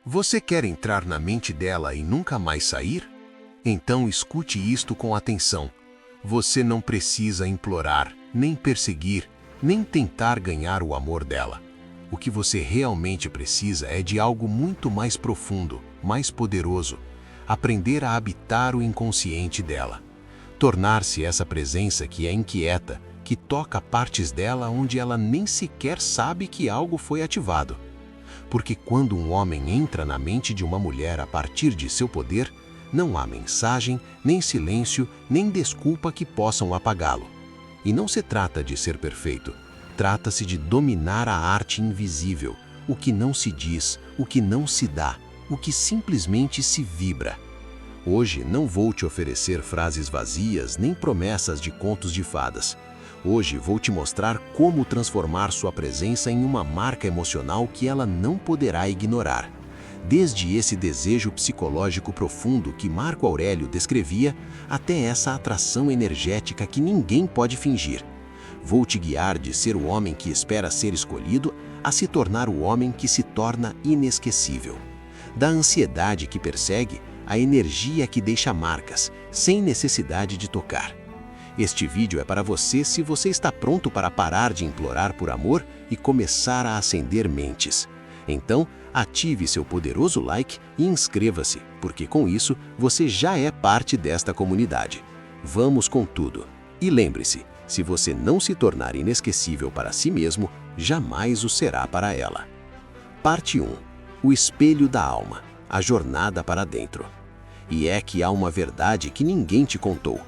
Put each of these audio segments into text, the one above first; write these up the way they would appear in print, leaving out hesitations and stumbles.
Você quer entrar na mente dela e nunca mais sair? Então escute isto com atenção. Você não precisa implorar, nem perseguir, nem tentar ganhar o amor dela. O que você realmente precisa é de algo muito mais profundo, mais poderoso. Aprender a habitar o inconsciente dela. Tornar-se essa presença que é inquieta, que toca partes dela onde ela nem sequer sabe que algo foi ativado. Porque quando um homem entra na mente de uma mulher a partir de seu poder, não há mensagem, nem silêncio, nem desculpa que possam apagá-lo. E não se trata de ser perfeito, trata-se de dominar a arte invisível, o que não se diz, o que não se dá, o que simplesmente se vibra. Hoje não vou te oferecer frases vazias nem promessas de contos de fadas. Hoje vou te mostrar como transformar sua presença em uma marca emocional que ela não poderá ignorar. Desde esse desejo psicológico profundo que Marco Aurélio descrevia, até essa atração energética que ninguém pode fingir. Vou te guiar de ser o homem que espera ser escolhido a se tornar o homem que se torna inesquecível. Da ansiedade que persegue, a energia que deixa marcas, sem necessidade de tocar. Este vídeo é para você se você está pronto para parar de implorar por amor e começar a acender mentes. Então, ative seu poderoso like e inscreva-se, porque com isso você já é parte desta comunidade. Vamos com tudo. E lembre-se, se você não se tornar inesquecível para si mesmo, jamais o será para ela. Parte 1. O espelho da alma. A jornada para dentro. E é que há uma verdade que ninguém te contou.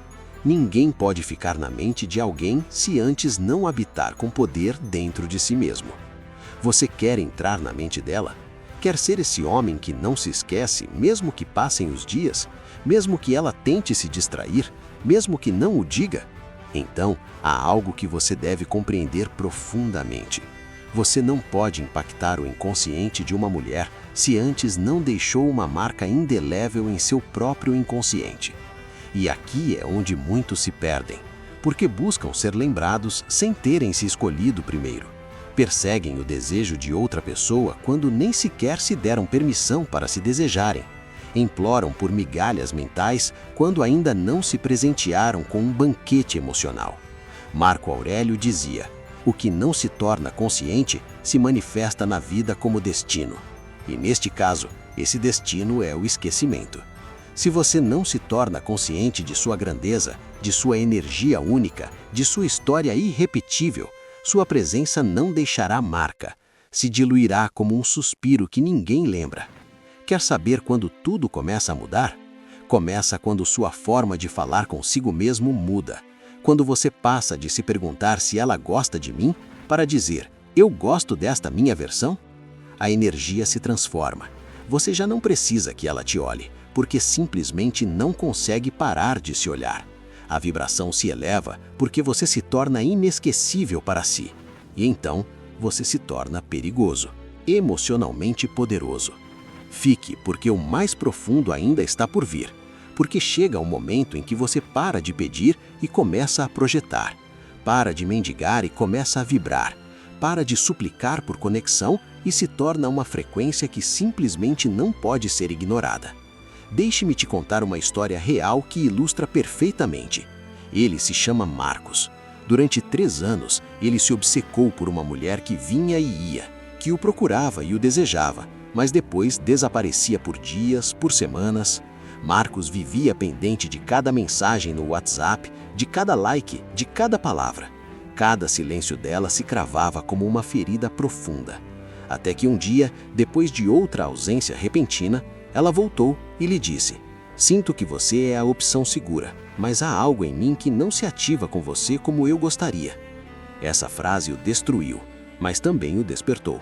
Ninguém pode ficar na mente de alguém se antes não habitar com poder dentro de si mesmo. Você quer entrar na mente dela? Quer ser esse homem que não se esquece, mesmo que passem os dias? Mesmo que ela tente se distrair? Mesmo que não o diga? Então, há algo que você deve compreender profundamente. Você não pode impactar o inconsciente de uma mulher se antes não deixou uma marca indelével em seu próprio inconsciente. E aqui é onde muitos se perdem, porque buscam ser lembrados sem terem se escolhido primeiro. Perseguem o desejo de outra pessoa quando nem sequer se deram permissão para se desejarem. Imploram por migalhas mentais quando ainda não se presentearam com um banquete emocional. Marco Aurélio dizia: o que não se torna consciente se manifesta na vida como destino. E neste caso, esse destino é o esquecimento. Se você não se torna consciente de sua grandeza, de sua energia única, de sua história irrepetível, sua presença não deixará marca, se diluirá como um suspiro que ninguém lembra. Quer saber quando tudo começa a mudar? Começa quando sua forma de falar consigo mesmo muda. Quando você passa de se perguntar se ela gosta de mim, para dizer, eu gosto desta minha versão? A energia se transforma. Você já não precisa que ela te olhe, porque simplesmente não consegue parar de se olhar. A vibração se eleva porque você se torna inesquecível para si. E então, você se torna perigoso, emocionalmente poderoso. Fique, porque o mais profundo ainda está por vir. Porque chega um momento em que você para de pedir e começa a projetar. Para de mendigar e começa a vibrar. Para de suplicar por conexão e se torna uma frequência que simplesmente não pode ser ignorada. Deixe-me te contar uma história real que ilustra perfeitamente. Ele se chama Marcos. Durante 3 anos, ele se obcecou por uma mulher que vinha e ia, que o procurava e o desejava, mas depois desaparecia por dias, por semanas. Marcos vivia pendente de cada mensagem no WhatsApp, de cada like, de cada palavra. Cada silêncio dela se cravava como uma ferida profunda. Até que um dia, depois de outra ausência repentina, ela voltou e lhe disse: sinto que você é a opção segura, mas há algo em mim que não se ativa com você como eu gostaria. Essa frase o destruiu, mas também o despertou.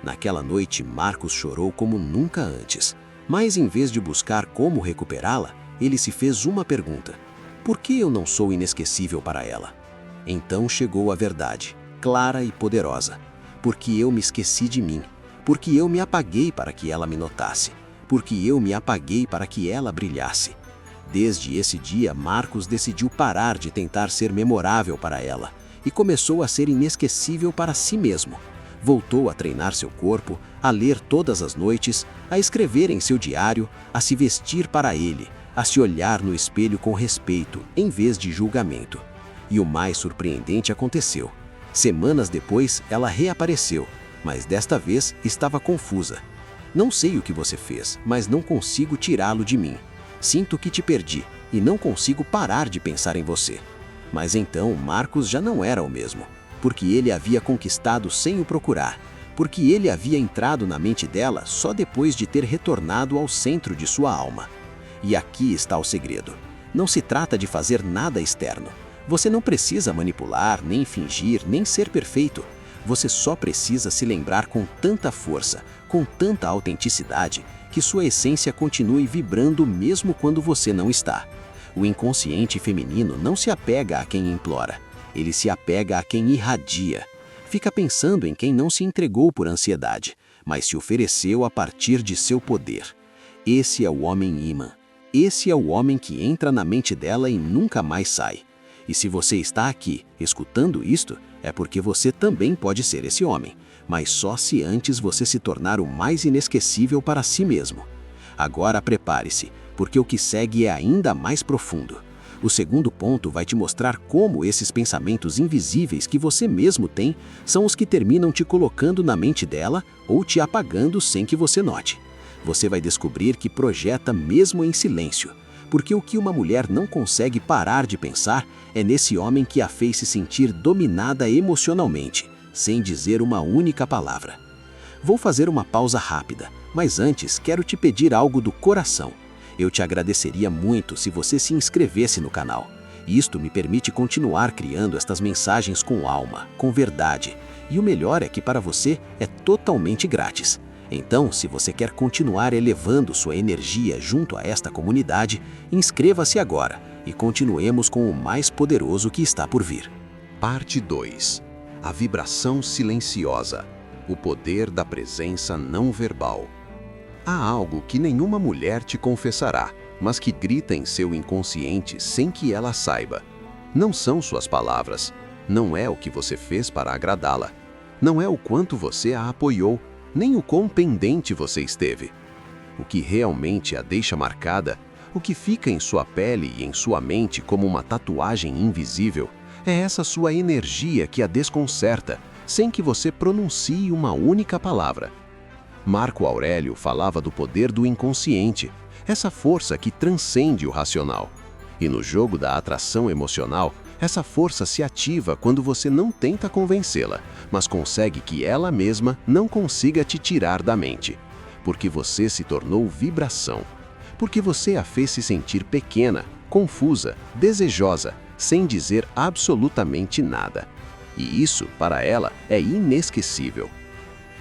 Naquela noite, Marcos chorou como nunca antes, mas em vez de buscar como recuperá-la, ele se fez uma pergunta: por que eu não sou inesquecível para ela? Então chegou a verdade, clara e poderosa: porque eu me esqueci de mim, porque eu me apaguei para que ela me notasse. Porque eu me apaguei para que ela brilhasse. Desde esse dia, Marcos decidiu parar de tentar ser memorável para ela e começou a ser inesquecível para si mesmo. Voltou a treinar seu corpo, a ler todas as noites, a escrever em seu diário, a se vestir para ele, a se olhar no espelho com respeito, em vez de julgamento. E o mais surpreendente aconteceu. Semanas depois, ela reapareceu, mas desta vez estava confusa. Não sei o que você fez, mas não consigo tirá-lo de mim. Sinto que te perdi e não consigo parar de pensar em você. Mas então Marcos já não era o mesmo, porque ele havia conquistado sem o procurar, porque ele havia entrado na mente dela só depois de ter retornado ao centro de sua alma. E aqui está o segredo. Não se trata de fazer nada externo. Você não precisa manipular, nem fingir, nem ser perfeito. Você só precisa se lembrar com tanta força, com tanta autenticidade, que sua essência continue vibrando mesmo quando você não está. O inconsciente feminino não se apega a quem implora. Ele se apega a quem irradia. Fica pensando em quem não se entregou por ansiedade, mas se ofereceu a partir de seu poder. Esse é o homem imã. Esse é o homem que entra na mente dela e nunca mais sai. E se você está aqui, escutando isto, é porque você também pode ser esse homem, mas só se antes você se tornar o mais inesquecível para si mesmo. Agora prepare-se, porque o que segue é ainda mais profundo. O segundo ponto vai te mostrar como esses pensamentos invisíveis que você mesmo tem são os que terminam te colocando na mente dela ou te apagando sem que você note. Você vai descobrir que projeta mesmo em silêncio, porque o que uma mulher não consegue parar de pensar é nesse homem que a fez se sentir dominada emocionalmente, sem dizer uma única palavra. Vou fazer uma pausa rápida, mas antes quero te pedir algo do coração. Eu te agradeceria muito se você se inscrevesse no canal. Isto me permite continuar criando estas mensagens com alma, com verdade. E o melhor é que para você é totalmente grátis. Então, se você quer continuar elevando sua energia junto a esta comunidade, inscreva-se agora e continuemos com o mais poderoso que está por vir. Parte 2. A vibração silenciosa. O poder da presença não verbal. Há algo que nenhuma mulher te confessará, mas que grita em seu inconsciente sem que ela saiba. Não são suas palavras, não é o que você fez para agradá-la, não é o quanto você a apoiou, nem o quão pendente você esteve. O que realmente a deixa marcada, o que fica em sua pele e em sua mente como uma tatuagem invisível, é essa sua energia que a desconcerta, sem que você pronuncie uma única palavra. Marco Aurélio falava do poder do inconsciente, essa força que transcende o racional. E no jogo da atração emocional, essa força se ativa quando você não tenta convencê-la, mas consegue que ela mesma não consiga te tirar da mente. Porque você se tornou vibração. Porque você a fez se sentir pequena, confusa, desejosa, sem dizer absolutamente nada. E isso, para ela, é inesquecível.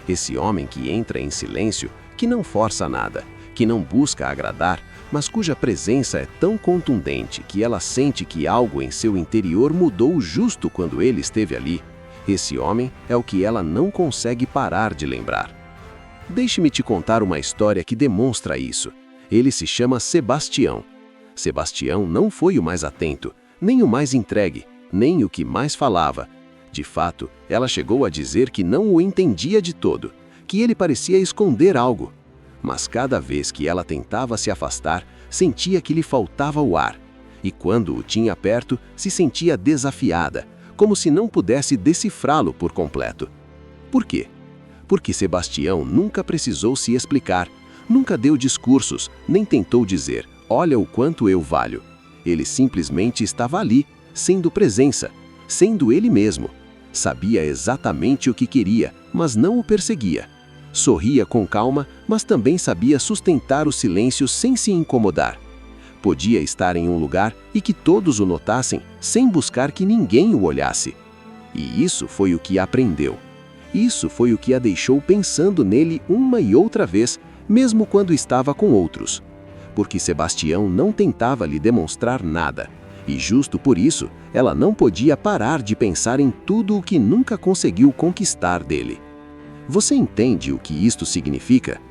Esse homem que entra em silêncio, que não força nada, que não busca agradar, mas cuja presença é tão contundente que ela sente que algo em seu interior mudou justo quando ele esteve ali. Esse homem é o que ela não consegue parar de lembrar. Deixe-me te contar uma história que demonstra isso. Ele se chama Sebastião. Sebastião não foi o mais atento, nem o mais entregue, nem o que mais falava. De fato, ela chegou a dizer que não o entendia de todo, que ele parecia esconder algo. Mas cada vez que ela tentava se afastar, sentia que lhe faltava o ar. E quando o tinha perto, se sentia desafiada, como se não pudesse decifrá-lo por completo. Por quê? Porque Sebastião nunca precisou se explicar, nunca deu discursos, nem tentou dizer, olha o quanto eu valho. Ele simplesmente estava ali, sendo presença, sendo ele mesmo. Sabia exatamente o que queria, mas não o perseguia. Sorria com calma, mas também sabia sustentar o silêncio sem se incomodar. Podia estar em um lugar e que todos o notassem, sem buscar que ninguém o olhasse. E isso foi o que aprendeu. Isso foi o que a deixou pensando nele uma e outra vez, mesmo quando estava com outros. Porque Sebastião não tentava lhe demonstrar nada. E justo por isso, ela não podia parar de pensar em tudo o que nunca conseguiu conquistar dele. Você entende o que isto significa?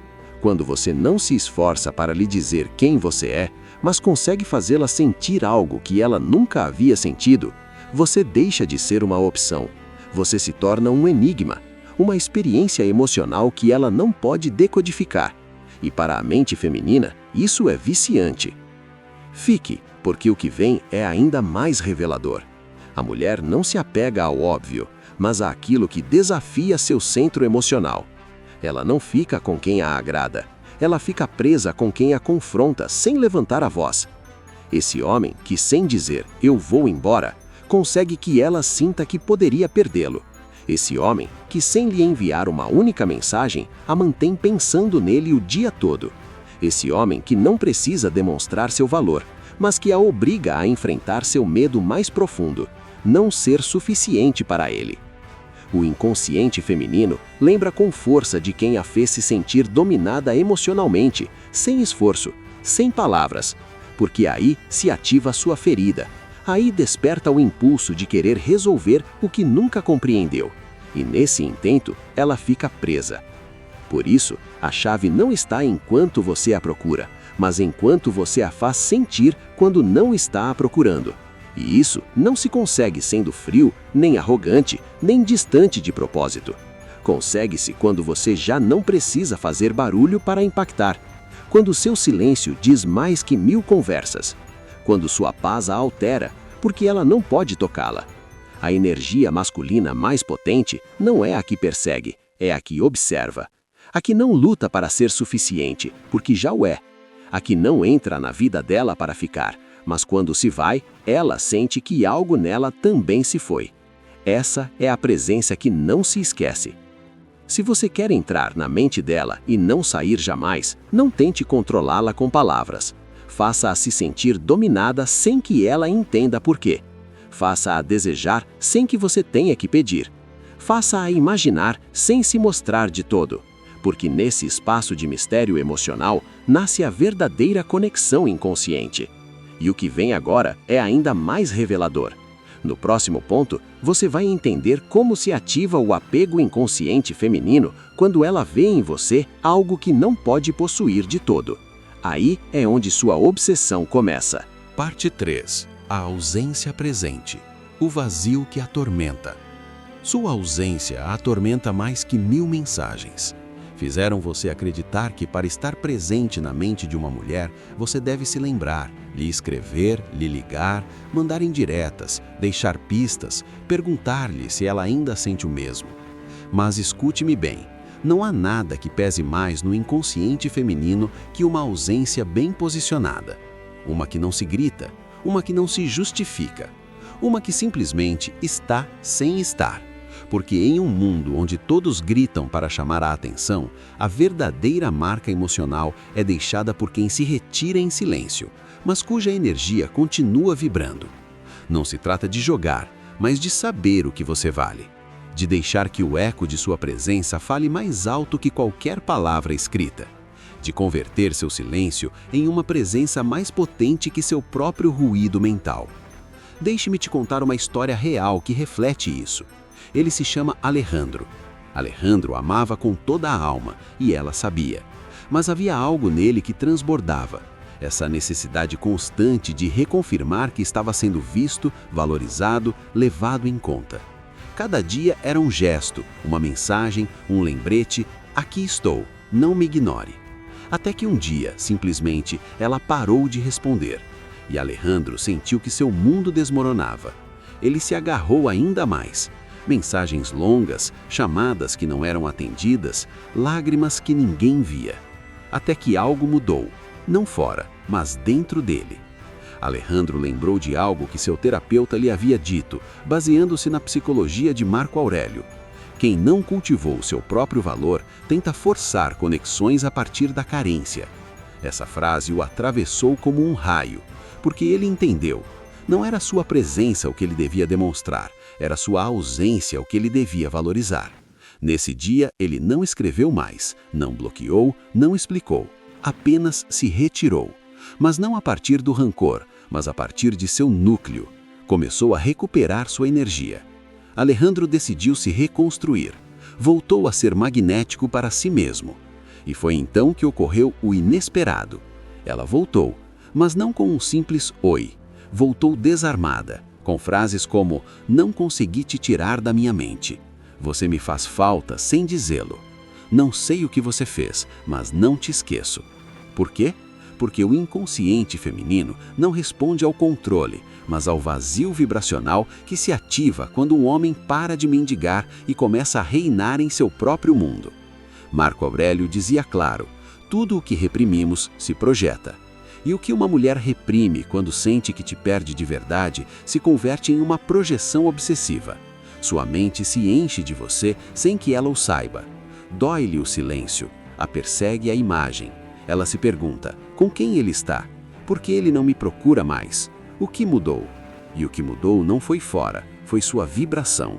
Quando você não se esforça para lhe dizer quem você é, mas consegue fazê-la sentir algo que ela nunca havia sentido, você deixa de ser uma opção. Você se torna um enigma, uma experiência emocional que ela não pode decodificar. E para a mente feminina, isso é viciante. Fique, porque o que vem é ainda mais revelador. A mulher não se apega ao óbvio, mas àquilo que desafia seu centro emocional. Ela não fica com quem a agrada, ela fica presa com quem a confronta sem levantar a voz. Esse homem que, sem dizer "eu vou embora", consegue que ela sinta que poderia perdê-lo. Esse homem que, sem lhe enviar uma única mensagem, a mantém pensando nele o dia todo. Esse homem que não precisa demonstrar seu valor, mas que a obriga a enfrentar seu medo mais profundo, não ser suficiente para ele. O inconsciente feminino lembra com força de quem a fez se sentir dominada emocionalmente, sem esforço, sem palavras, porque aí se ativa sua ferida, aí desperta o impulso de querer resolver o que nunca compreendeu, e nesse intento ela fica presa. Por isso, a chave não está enquanto você a procura, mas enquanto você a faz sentir quando não está a procurando. E isso não se consegue sendo frio, nem arrogante, nem distante de propósito. Consegue-se quando você já não precisa fazer barulho para impactar, quando seu silêncio diz mais que 1000 conversas, quando sua paz a altera, porque ela não pode tocá-la. A energia masculina mais potente não é a que persegue, é a que observa. A que não luta para ser suficiente, porque já o é. A que não entra na vida dela para ficar, mas quando se vai, ela sente que algo nela também se foi. Essa é a presença que não se esquece. Se você quer entrar na mente dela e não sair jamais, não tente controlá-la com palavras. Faça-a se sentir dominada sem que ela entenda por quê. Faça-a desejar sem que você tenha que pedir. Faça-a imaginar sem se mostrar de todo. Porque nesse espaço de mistério emocional nasce a verdadeira conexão inconsciente. E o que vem agora é ainda mais revelador. No próximo ponto, você vai entender como se ativa o apego inconsciente feminino quando ela vê em você algo que não pode possuir de todo. Aí é onde sua obsessão começa. Parte 3. A ausência presente. O vazio que atormenta. Sua ausência a atormenta mais que 1000 mensagens. Fizeram você acreditar que para estar presente na mente de uma mulher, você deve se lembrar, lhe escrever, lhe ligar, mandar indiretas, deixar pistas, perguntar-lhe se ela ainda sente o mesmo. Mas escute-me bem, não há nada que pese mais no inconsciente feminino que uma ausência bem posicionada. Uma que não se grita, uma que não se justifica, uma que simplesmente está sem estar. Porque em um mundo onde todos gritam para chamar a atenção, a verdadeira marca emocional é deixada por quem se retira em silêncio, mas cuja energia continua vibrando. Não se trata de jogar, mas de saber o que você vale. De deixar que o eco de sua presença fale mais alto que qualquer palavra escrita. De converter seu silêncio em uma presença mais potente que seu próprio ruído mental. Deixe-me te contar uma história real que reflete isso. Ele se chama Alejandro. Alejandro amava com toda a alma, e ela sabia. Mas havia algo nele que transbordava. Essa necessidade constante de reconfirmar que estava sendo visto, valorizado, levado em conta. Cada dia era um gesto, uma mensagem, um lembrete: aqui estou, não me ignore. Até que um dia, simplesmente, ela parou de responder. E Alejandro sentiu que seu mundo desmoronava. Ele se agarrou ainda mais. Mensagens longas, chamadas que não eram atendidas, lágrimas que ninguém via. Até que algo mudou, não fora, mas dentro dele. Alejandro lembrou de algo que seu terapeuta lhe havia dito, baseando-se na psicologia de Marco Aurélio. Quem não cultivou seu próprio valor tenta forçar conexões a partir da carência. Essa frase o atravessou como um raio, porque ele entendeu. Não era sua presença o que ele devia demonstrar, era sua ausência o que ele devia valorizar. Nesse dia, ele não escreveu mais, não bloqueou, não explicou, apenas se retirou. Mas não a partir do rancor, mas a partir de seu núcleo. Começou a recuperar sua energia. Alejandro decidiu se reconstruir. Voltou a ser magnético para si mesmo. E foi então que ocorreu o inesperado. Ela voltou, mas não com um simples oi. Voltou desarmada, com frases como: não consegui te tirar da minha mente. Você me faz falta sem dizê-lo. Não sei o que você fez, mas não te esqueço. Por quê? Porque o inconsciente feminino não responde ao controle, mas ao vazio vibracional que se ativa quando um homem para de mendigar e começa a reinar em seu próprio mundo. Marco Aurélio dizia claro: tudo o que reprimimos se projeta. E o que uma mulher reprime quando sente que te perde de verdade se converte em uma projeção obsessiva. Sua mente se enche de você sem que ela o saiba. Dói-lhe o silêncio, a persegue a imagem. Ela se pergunta: com quem ele está? Por que ele não me procura mais? O que mudou? E o que mudou não foi fora, foi sua vibração.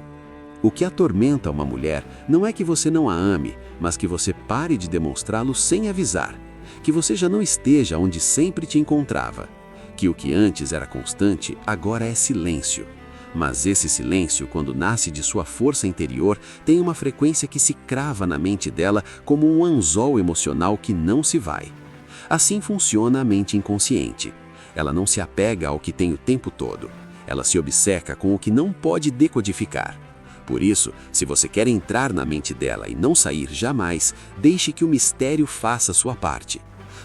O que atormenta uma mulher não é que você não a ame, mas que você pare de demonstrá-lo sem avisar. Que você já não esteja onde sempre te encontrava. Que o que antes era constante, agora é silêncio. Mas esse silêncio, quando nasce de sua força interior, tem uma frequência que se crava na mente dela como um anzol emocional que não se vai. Assim funciona a mente inconsciente. Ela não se apega ao que tem o tempo todo. Ela se obceca com o que não pode decodificar. Por isso, se você quer entrar na mente dela e não sair jamais, deixe que o mistério faça sua parte.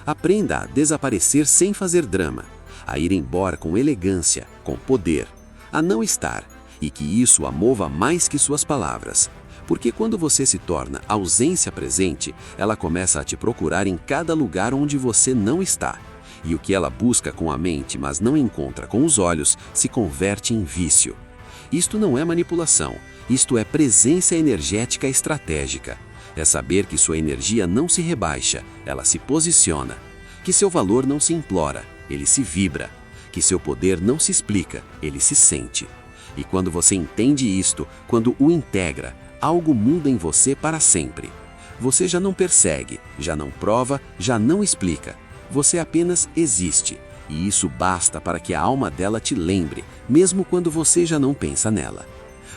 Aprenda a desaparecer sem fazer drama, a ir embora com elegância, com poder, a não estar, e que isso a mova mais que suas palavras. Porque quando você se torna ausência presente, ela começa a te procurar em cada lugar onde você não está. E o que ela busca com a mente, mas não encontra com os olhos, se converte em vício. Isto não é manipulação, isto é presença energética estratégica. É saber que sua energia não se rebaixa, ela se posiciona. Que seu valor não se implora, ele se vibra. Que seu poder não se explica, ele se sente. E quando você entende isto, quando o integra, algo muda em você para sempre. Você já não persegue, já não prova, já não explica. Você apenas existe. E isso basta para que a alma dela te lembre, mesmo quando você já não pensa nela.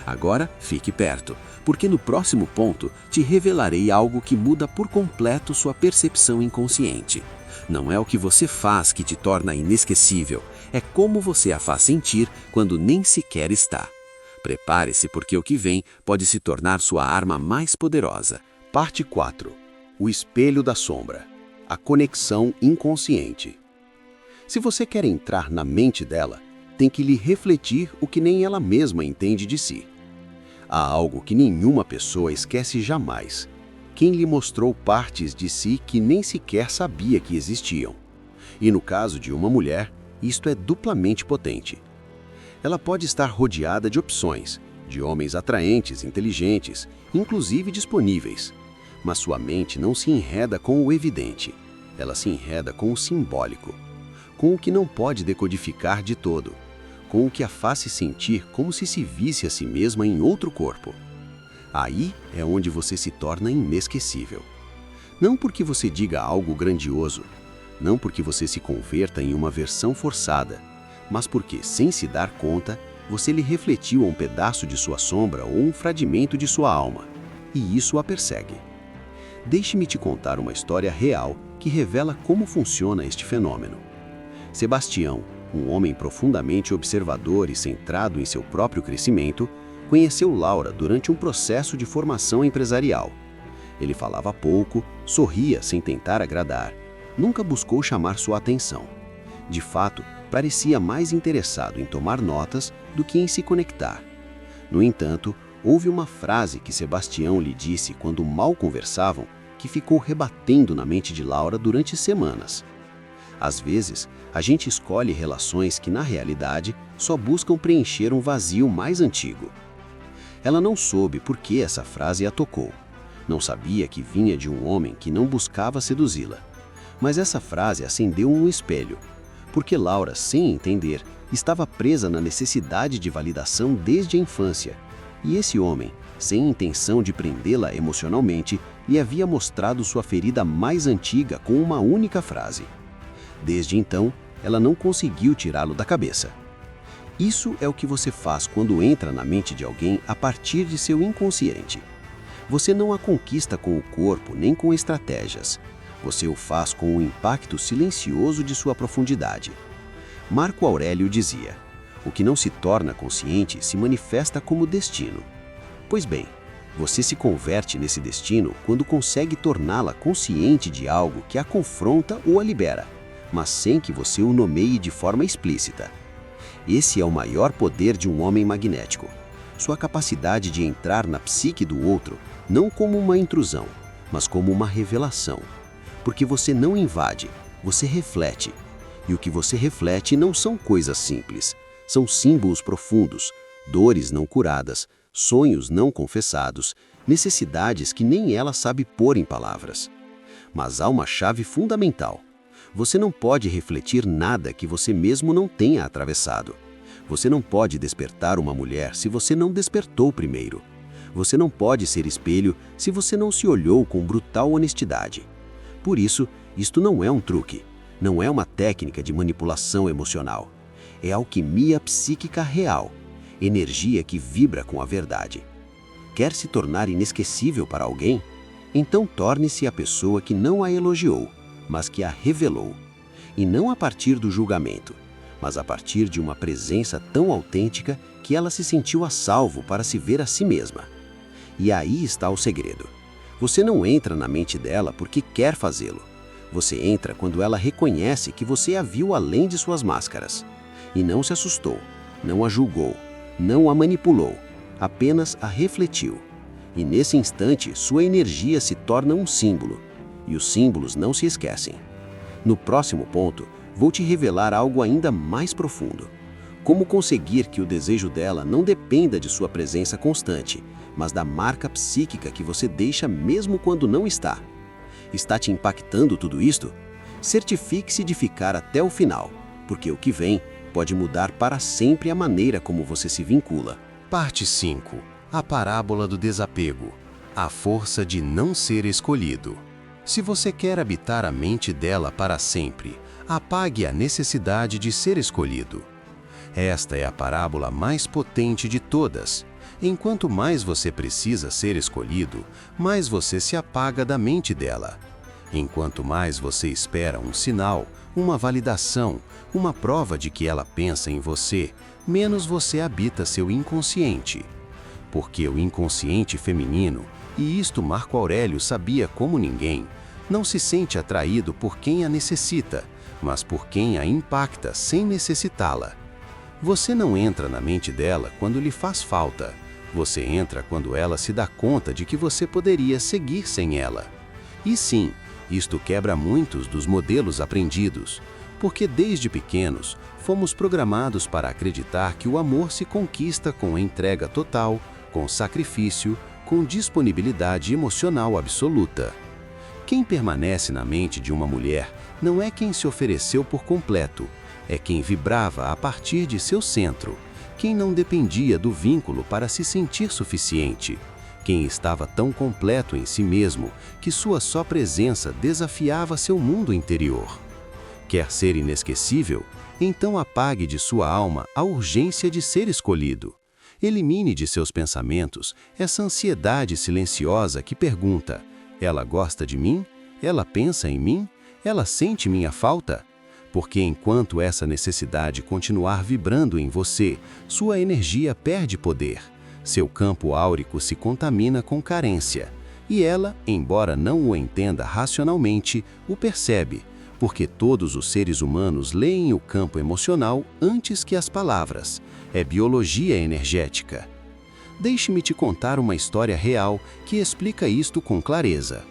Agora, fique perto, porque no próximo ponto te revelarei algo que muda por completo sua percepção inconsciente. Não é o que você faz que te torna inesquecível, é como você a faz sentir quando nem sequer está. Prepare-se, porque o que vem pode se tornar sua arma mais poderosa. Parte 4. O espelho da sombra. A conexão inconsciente. Se você quer entrar na mente dela, tem que lhe refletir o que nem ela mesma entende de si. Há algo que nenhuma pessoa esquece jamais. Quem lhe mostrou partes de si que nem sequer sabia que existiam. E no caso de uma mulher, isto é duplamente potente. Ela pode estar rodeada de opções, de homens atraentes, inteligentes, inclusive disponíveis. Mas sua mente não se enreda com o evidente, ela se enreda com o simbólico, com o que não pode decodificar de todo, com o que a faz se sentir como se visse a si mesma em outro corpo. Aí é onde você se torna inesquecível. Não porque você diga algo grandioso, não porque você se converta em uma versão forçada, mas porque, sem se dar conta, você lhe refletiu a um pedaço de sua sombra ou um fragmento de sua alma, e isso a persegue. Deixe-me te contar uma história real que revela como funciona este fenômeno. Sebastião, um homem profundamente observador e centrado em seu próprio crescimento, conheceu Laura durante um processo de formação empresarial. Ele falava pouco, sorria sem tentar agradar, nunca buscou chamar sua atenção. De fato, parecia mais interessado em tomar notas do que em se conectar. No entanto, houve uma frase que Sebastião lhe disse quando mal conversavam que ficou rebatendo na mente de Laura durante semanas. Às vezes, a gente escolhe relações que, na realidade, só buscam preencher um vazio mais antigo. Ela não soube por que essa frase a tocou. Não sabia que vinha de um homem que não buscava seduzi-la. Mas essa frase acendeu um espelho, porque Laura, sem entender, estava presa na necessidade de validação desde a infância. E esse homem, sem intenção de prendê-la emocionalmente, lhe havia mostrado sua ferida mais antiga com uma única frase. Desde então, ela não conseguiu tirá-lo da cabeça. Isso é o que você faz quando entra na mente de alguém a partir de seu inconsciente. Você não a conquista com o corpo nem com estratégias. Você o faz com o impacto silencioso de sua profundidade. Marco Aurélio dizia: o que não se torna consciente se manifesta como destino. Pois bem, Você se converte nesse destino quando consegue torná-la consciente de algo que a confronta ou a libera, mas sem que você o nomeie de forma explícita. Esse é o maior poder de um homem magnético. Sua capacidade de entrar na psique do outro, não como uma intrusão, mas como uma revelação. Porque você não invade, você reflete. E o que você reflete não são coisas simples, são símbolos profundos, dores não curadas, sonhos não confessados, necessidades que nem ela sabe pôr em palavras. Mas há uma chave fundamental. Você não pode refletir nada que você mesmo não tenha atravessado. Você não pode despertar uma mulher se você não despertou primeiro. Você não pode ser espelho se você não se olhou com brutal honestidade. Por isso, isto não é um truque, não é uma técnica de manipulação emocional. É alquimia psíquica real, energia que vibra com a verdade. Quer se tornar inesquecível para alguém? Então torne-se a pessoa que não a elogiou, mas que a revelou. E não a partir do julgamento, mas a partir de uma presença tão autêntica que ela se sentiu a salvo para se ver a si mesma. E aí está o segredo. Você não entra na mente dela porque quer fazê-lo. Você entra quando ela reconhece que você a viu além de suas máscaras. E não se assustou, não a julgou, não a manipulou, apenas a refletiu. E nesse instante, sua energia se torna um símbolo. E os símbolos não se esquecem. No próximo ponto, vou te revelar algo ainda mais profundo. Como conseguir que o desejo dela não dependa de sua presença constante, mas da marca psíquica que você deixa mesmo quando não está. Está te impactando tudo isto? Certifique-se de ficar até o final, porque o que vem pode mudar para sempre a maneira como você se vincula. Parte 5. A parábola do desapego. A força de não ser escolhido. Se você quer habitar a mente dela para sempre, apague a necessidade de ser escolhido. Esta é a parábola mais potente de todas. Enquanto mais você precisa ser escolhido, mais você se apaga da mente dela. Enquanto mais você espera um sinal, uma validação, uma prova de que ela pensa em você, menos você habita seu inconsciente. Porque o inconsciente feminino, e isto Marco Aurélio sabia como ninguém, não se sente atraído por quem a necessita, mas por quem a impacta sem necessitá-la. Você não entra na mente dela quando lhe faz falta. Você entra quando ela se dá conta de que você poderia seguir sem ela. E sim, isto quebra muitos dos modelos aprendidos, porque desde pequenos fomos programados para acreditar que o amor se conquista com entrega total, com sacrifício, com disponibilidade emocional absoluta. Quem permanece na mente de uma mulher não é quem se ofereceu por completo, é quem vibrava a partir de seu centro, quem não dependia do vínculo para se sentir suficiente, quem estava tão completo em si mesmo que sua só presença desafiava seu mundo interior. Quer ser inesquecível? Então apague de sua alma a urgência de ser escolhido. Elimine de seus pensamentos essa ansiedade silenciosa que pergunta: ela gosta de mim? Ela pensa em mim? Ela sente minha falta? Porque enquanto essa necessidade continuar vibrando em você, sua energia perde poder. Seu campo áurico se contamina com carência. E ela, embora não o entenda racionalmente, o percebe, porque todos os seres humanos leem o campo emocional antes que as palavras. É biologia energética. Deixe-me te contar uma história real que explica isto com clareza.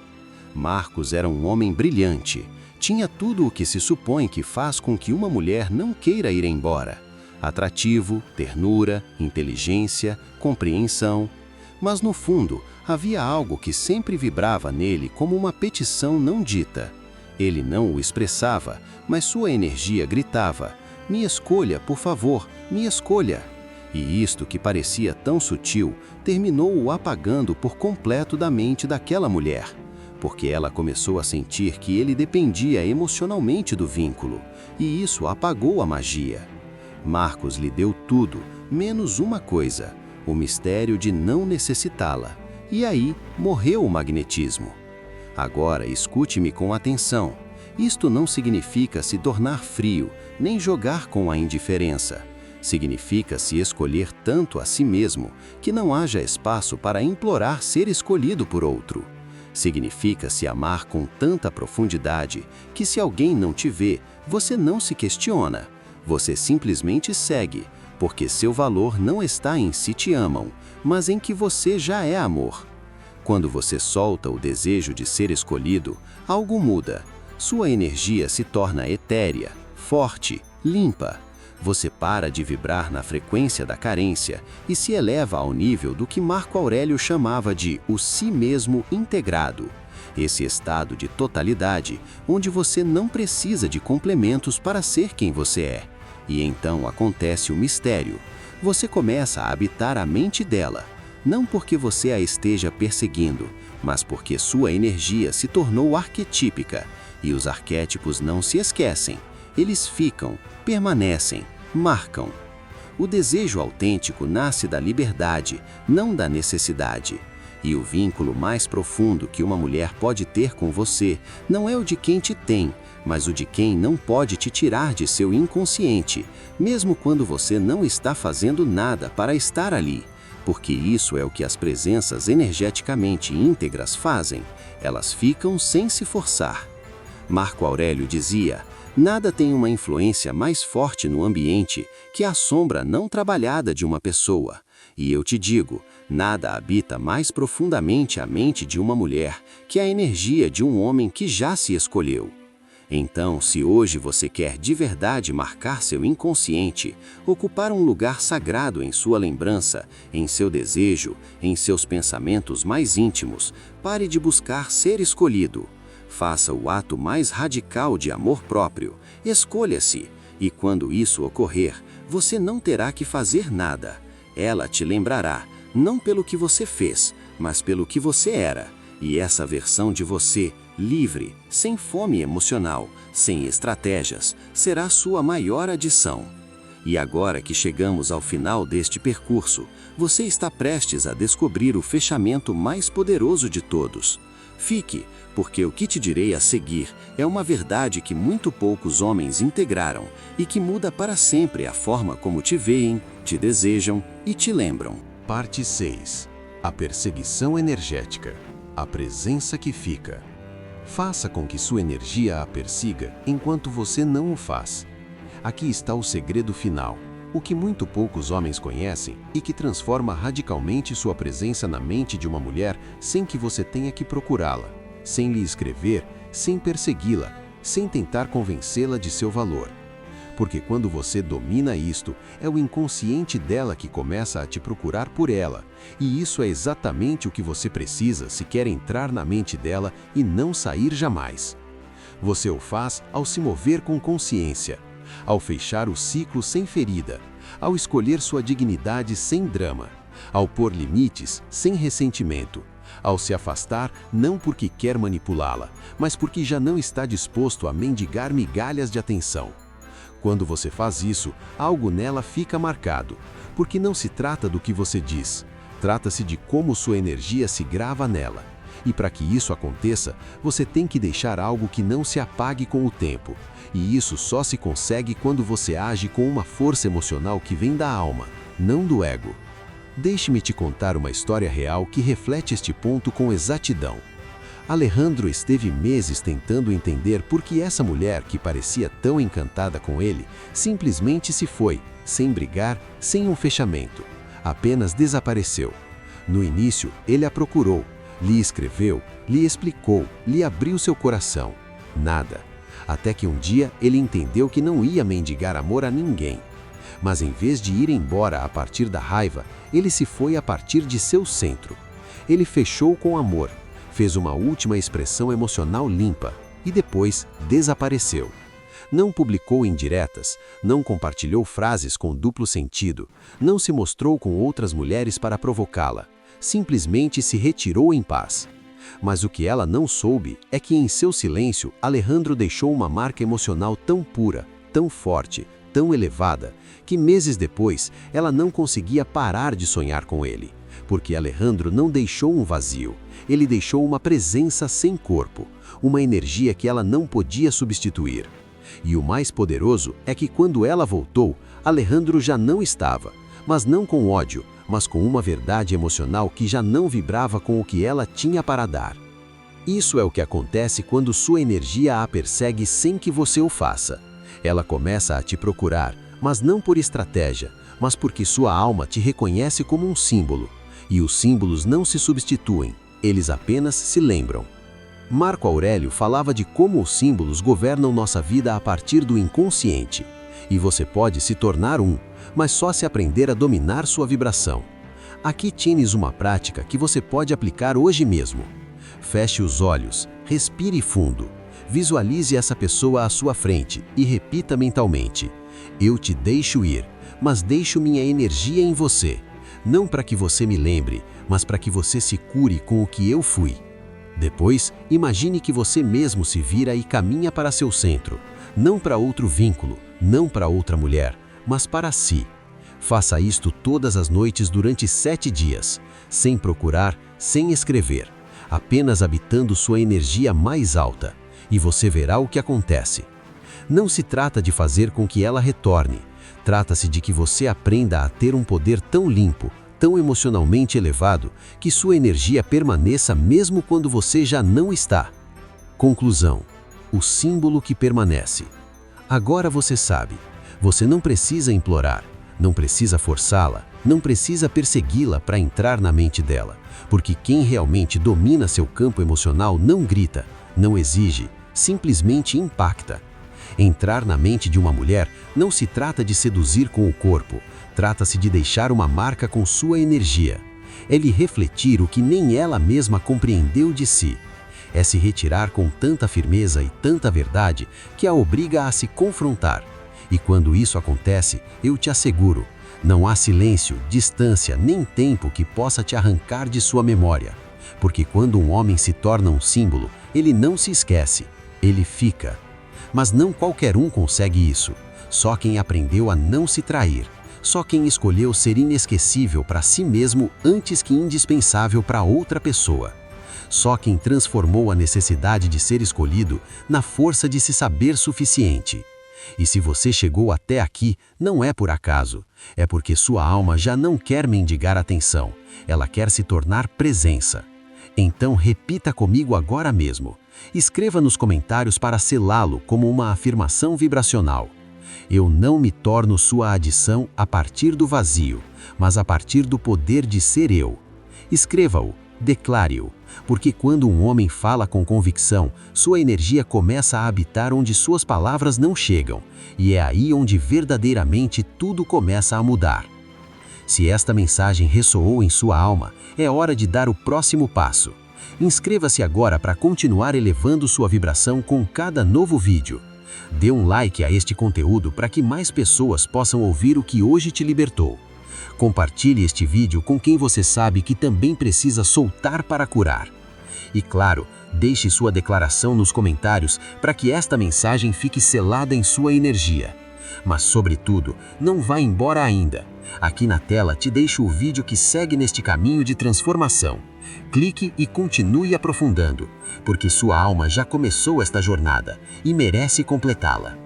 Marcos era um homem brilhante. Tinha tudo o que se supõe que faz com que uma mulher não queira ir embora. Atrativo, ternura, inteligência, compreensão. Mas no fundo, havia algo que sempre vibrava nele como uma petição não dita. Ele não o expressava, mas sua energia gritava: "Me escolha, por favor, me escolha." E isto que parecia tão sutil, terminou o apagando por completo da mente daquela mulher, porque ela começou a sentir que ele dependia emocionalmente do vínculo, e isso apagou a magia. Marcos lhe deu tudo, menos uma coisa: o mistério de não necessitá-la. E aí morreu o magnetismo. Agora escute-me com atenção. Isto não significa se tornar frio, nem jogar com a indiferença. Significa se escolher tanto a si mesmo que não haja espaço para implorar ser escolhido por outro. Significa se amar com tanta profundidade que se alguém não te vê, você não se questiona. Você simplesmente segue, porque seu valor não está em se te amam, mas em que você já é amor. Quando você solta o desejo de ser escolhido, algo muda. Sua energia se torna etérea, forte, limpa. Você para de vibrar na frequência da carência e se eleva ao nível do que Marco Aurélio chamava de o si mesmo integrado. Esse estado de totalidade, onde você não precisa de complementos para ser quem você é. E então acontece o mistério. Você começa a habitar a mente dela, não porque você a esteja perseguindo, mas porque sua energia se tornou arquetípica. E os arquétipos não se esquecem. Eles ficam, permanecem, marcam. O desejo autêntico nasce da liberdade, não da necessidade. E o vínculo mais profundo que uma mulher pode ter com você não é o de quem te tem, mas o de quem não pode te tirar de seu inconsciente, mesmo quando você não está fazendo nada para estar ali. Porque isso é o que as presenças energeticamente íntegras fazem. Elas ficam sem se forçar. Marco Aurélio dizia: nada tem uma influência mais forte no ambiente que a sombra não trabalhada de uma pessoa. E eu te digo, nada habita mais profundamente a mente de uma mulher que a energia de um homem que já se escolheu. Então, se hoje você quer de verdade marcar seu inconsciente, ocupar um lugar sagrado em sua lembrança, em seu desejo, em seus pensamentos mais íntimos, pare de buscar ser escolhido. Faça o ato mais radical de amor próprio, escolha-se, e quando isso ocorrer, você não terá que fazer nada. Ela te lembrará, não pelo que você fez, mas pelo que você era, e essa versão de você, livre, sem fome emocional, sem estratégias, será sua maior adição. E agora que chegamos ao final deste percurso, você está prestes a descobrir o fechamento mais poderoso de todos. Fique, porque o que te direi a seguir é uma verdade que muito poucos homens integraram e que muda para sempre a forma como te veem, te desejam e te lembram. Parte 6. A perseguição energética. A presença que fica. Faça com que sua energia a persiga enquanto você não o faz. Aqui está o segredo final, o que muito poucos homens conhecem e que transforma radicalmente sua presença na mente de uma mulher sem que você tenha que procurá-la, sem lhe escrever, sem persegui-la, sem tentar convencê-la de seu valor. Porque quando você domina isto, é o inconsciente dela que começa a te procurar por ela, e isso é exatamente o que você precisa se quer entrar na mente dela e não sair jamais. Você o faz ao se mover com consciência, ao fechar o ciclo sem ferida, ao escolher sua dignidade sem drama, ao pôr limites sem ressentimento, ao se afastar não porque quer manipulá-la, mas porque já não está disposto a mendigar migalhas de atenção. Quando você faz isso, algo nela fica marcado, porque não se trata do que você diz, trata-se de como sua energia se grava nela. E para que isso aconteça, você tem que deixar algo que não se apague com o tempo. E isso só se consegue quando você age com uma força emocional que vem da alma, não do ego. Deixe-me te contar uma história real que reflete este ponto com exatidão. Alejandro esteve meses tentando entender por que essa mulher que parecia tão encantada com ele, simplesmente se foi, sem brigar, sem um fechamento. Apenas desapareceu. No início, ele a procurou, lhe escreveu, lhe explicou, lhe abriu seu coração. Nada. Até que um dia ele entendeu que não ia mendigar amor a ninguém. Mas em vez de ir embora a partir da raiva, ele se foi a partir de seu centro. Ele fechou com amor, fez uma última expressão emocional limpa e depois desapareceu. Não publicou indiretas, não compartilhou frases com duplo sentido, não se mostrou com outras mulheres para provocá-la, simplesmente se retirou em paz. Mas o que ela não soube é que em seu silêncio, Alejandro deixou uma marca emocional tão pura, tão forte, tão elevada, que meses depois ela não conseguia parar de sonhar com ele. Porque Alejandro não deixou um vazio, ele deixou uma presença sem corpo, uma energia que ela não podia substituir. E o mais poderoso é que quando ela voltou, Alejandro já não estava, mas não com ódio, mas com uma verdade emocional que já não vibrava com o que ela tinha para dar. Isso é o que acontece quando sua energia a persegue sem que você o faça. Ela começa a te procurar, mas não por estratégia, mas porque sua alma te reconhece como um símbolo. E os símbolos não se substituem, eles apenas se lembram. Marco Aurélio falava de como os símbolos governam nossa vida a partir do inconsciente. E você pode se tornar um, mas só se aprender a dominar sua vibração. Aqui tienes uma prática que você pode aplicar hoje mesmo. Feche os olhos, respire fundo. Visualize essa pessoa à sua frente e repita mentalmente: eu te deixo ir, mas deixo minha energia em você. Não para que você me lembre, mas para que você se cure com o que eu fui. Depois, imagine que você mesmo se vira e caminha para seu centro. Não para outro vínculo, não para outra mulher, mas para si. Faça isto todas as noites durante 7 dias, sem procurar, sem escrever, apenas habitando sua energia mais alta, e você verá o que acontece. Não se trata de fazer com que ela retorne, trata-se de que você aprenda a ter um poder tão limpo, tão emocionalmente elevado, que sua energia permaneça mesmo quando você já não está. Conclusão: o símbolo que permanece. Agora você sabe, você não precisa implorar, não precisa forçá-la, não precisa persegui-la para entrar na mente dela, porque quem realmente domina seu campo emocional não grita, não exige, simplesmente impacta. Entrar na mente de uma mulher não se trata de seduzir com o corpo, trata-se de deixar uma marca com sua energia. É lhe refletir o que nem ela mesma compreendeu de si. É se retirar com tanta firmeza e tanta verdade que a obriga a se confrontar. E quando isso acontece, eu te asseguro, não há silêncio, distância, nem tempo que possa te arrancar de sua memória. Porque quando um homem se torna um símbolo, ele não se esquece, ele fica. Mas não qualquer um consegue isso. Só quem aprendeu a não se trair. Só quem escolheu ser inesquecível para si mesmo antes que indispensável para outra pessoa. Só quem transformou a necessidade de ser escolhido na força de se saber suficiente. E se você chegou até aqui, não é por acaso. É porque sua alma já não quer mendigar atenção. Ela quer se tornar presença. Então repita comigo agora mesmo. Escreva nos comentários para selá-lo como uma afirmação vibracional. Eu não me torno sua adição a partir do vazio, mas a partir do poder de ser eu. Escreva-o, declare-o, porque quando um homem fala com convicção, sua energia começa a habitar onde suas palavras não chegam, e é aí onde verdadeiramente tudo começa a mudar. Se esta mensagem ressoou em sua alma, é hora de dar o próximo passo. Inscreva-se agora para continuar elevando sua vibração com cada novo vídeo. Dê um like a este conteúdo para que mais pessoas possam ouvir o que hoje te libertou. Compartilhe este vídeo com quem você sabe que também precisa soltar para curar. E claro, deixe sua declaração nos comentários para que esta mensagem fique selada em sua energia. Mas sobretudo, não vá embora ainda. Aqui na tela te deixo o vídeo que segue neste caminho de transformação. Clique e continue aprofundando, porque sua alma já começou esta jornada e merece completá-la.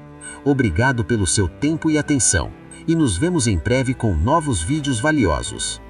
Obrigado pelo seu tempo e atenção, e nos vemos em breve com novos vídeos valiosos.